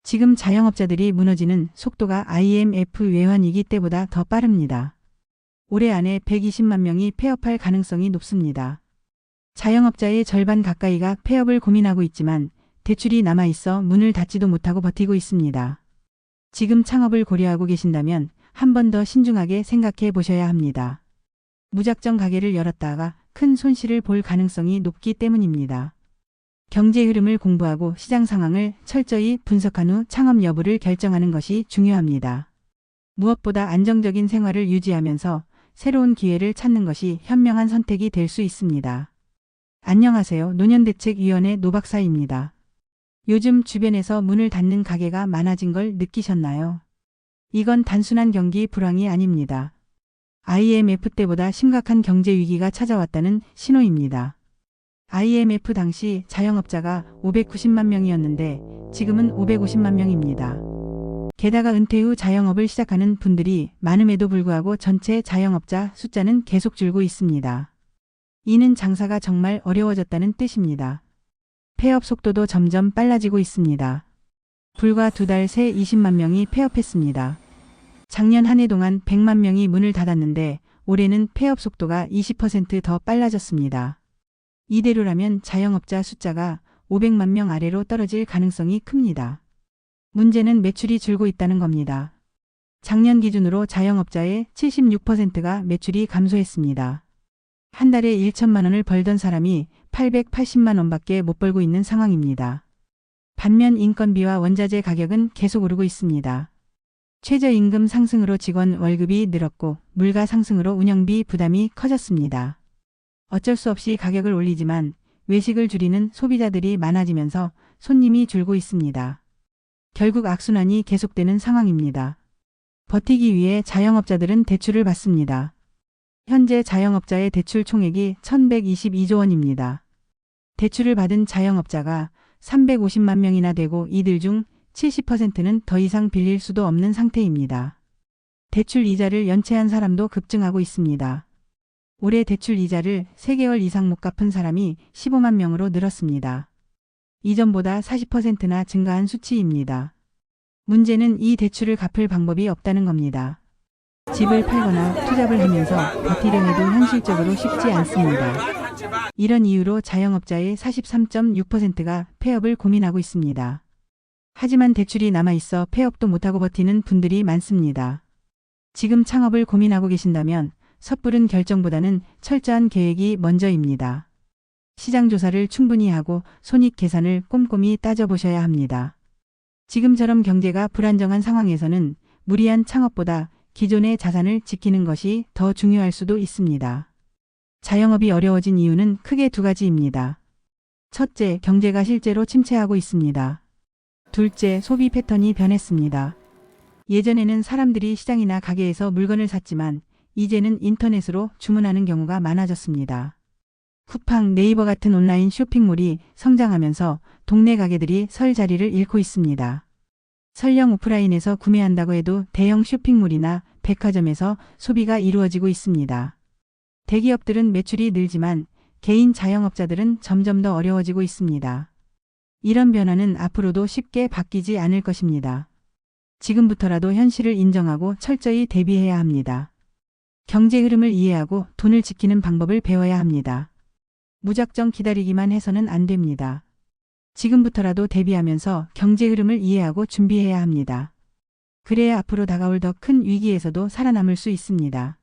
지금 자영업자들이 무너지는 속도가 IMF 외환위기 때보다 더 빠릅니다. 올해 안에 120만 명이 폐업할 가능성이 높습니다. 자영업자의 절반 가까이가 폐업을 고민하고 있지만 대출이 남아있어 문을 닫지도 못하고 버티고 있습니다. 지금 창업을 고려하고 계신다면 한 번 더 신중하게 생각해 보셔야 합니다. 무작정 가게를 열었다가 큰 손실을 볼 가능성이 높기 때문입니다. 경제 흐름을 공부하고 시장 상황을 철저히 분석한 후 창업 여부를 결정하는 것이 중요합니다. 무엇보다 안정적인 생활을 유지하면서 새로운 기회를 찾는 것이 현명한 선택이 될 수 있습니다. 안녕하세요. 노년대책위원회 노박사입니다. 요즘 주변에서 문을 닫는 가게가 많아진 걸 느끼셨나요? 이건 단순한 경기 불황이 아닙니다. IMF 때보다 심각한 경제 위기가 찾아왔다는 신호입니다. IMF 당시 자영업자가 590만 명이었는데 지금은 550만 명입니다. 게다가 은퇴 후 자영업을 시작하는 분들이 많음에도 불구하고 전체 자영업자 숫자는 계속 줄고 있습니다. 이는 장사가 정말 어려워졌다는 뜻입니다. 폐업 속도도 점점 빨라지고 있습니다. 불과 2달 새 20만 명이 폐업했습니다. 작년 한 해 동안 100만 명이 문을 닫았는데 올해는 폐업 속도가 20% 더 빨라졌습니다. 이대로라면 자영업자 숫자가 500만 명 아래로 떨어질 가능성이 큽니다. 문제는 매출이 줄고 있다는 겁니다. 작년 기준으로 자영업자의 76%가 매출이 감소했습니다. 한 달에 1천만 원을 벌던 사람이 880만 원밖에 못 벌고 있는 상황입니다. 반면 인건비와 원자재 가격은 계속 오르고 있습니다. 최저임금 상승으로 직원 월급이 늘었고 물가 상승으로 운영비 부담이 커졌습니다. 어쩔 수 없이 가격을 올리지만 외식을 줄이는 소비자들이 많아지면서 손님이 줄고 있습니다. 결국 악순환이 계속되는 상황입니다. 버티기 위해 자영업자들은 대출을 받습니다. 현재 자영업자의 대출 총액이 1122조 원입니다. 대출을 받은 자영업자가 350만 명이나 되고 이들 중 70%는 더 이상 빌릴 수도 없는 상태입니다. 대출 이자를 연체한 사람도 급증하고 있습니다. 올해 대출 이자를 3개월 이상 못 갚은 사람이 15만 명으로 늘었습니다. 이전보다 40%나 증가한 수치입니다. 문제는 이 대출을 갚을 방법이 없다는 겁니다. 집을 팔거나 투잡을 하면서 버티려 해도 현실적으로 쉽지 않습니다. 이런 이유로 자영업자의 43.6%가 폐업을 고민하고 있습니다. 하지만 대출이 남아있어 폐업도 못하고 버티는 분들이 많습니다. 지금 창업을 고민하고 계신다면 섣부른 결정보다는 철저한 계획이 먼저입니다. 시장 조사를 충분히 하고 손익 계산을 꼼꼼히 따져보셔야 합니다. 지금처럼 경제가 불안정한 상황에서는 무리한 창업보다 기존의 자산을 지키는 것이 더 중요할 수도 있습니다. 자영업이 어려워진 이유는 크게 2가지입니다. 첫째, 경제가 실제로 침체하고 있습니다. 둘째, 소비 패턴이 변했습니다. 예전에는 사람들이 시장이나 가게에서 물건을 샀지만 이제는 인터넷으로 주문하는 경우가 많아졌습니다. 쿠팡, 네이버 같은 온라인 쇼핑몰이 성장하면서 동네 가게들이 설 자리를 잃고 있습니다. 설령 오프라인에서 구매한다고 해도 대형 쇼핑몰이나 백화점에서 소비가 이루어지고 있습니다. 대기업들은 매출이 늘지만 개인 자영업자들은 점점 더 어려워지고 있습니다. 이런 변화는 앞으로도 쉽게 바뀌지 않을 것입니다. 지금부터라도 현실을 인정하고 철저히 대비해야 합니다. 경제 흐름을 이해하고 돈을 지키는 방법을 배워야 합니다. 무작정 기다리기만 해서는 안 됩니다. 지금부터라도 대비하면서 경제 흐름을 이해하고 준비해야 합니다. 그래야 앞으로 다가올 더 큰 위기에서도 살아남을 수 있습니다.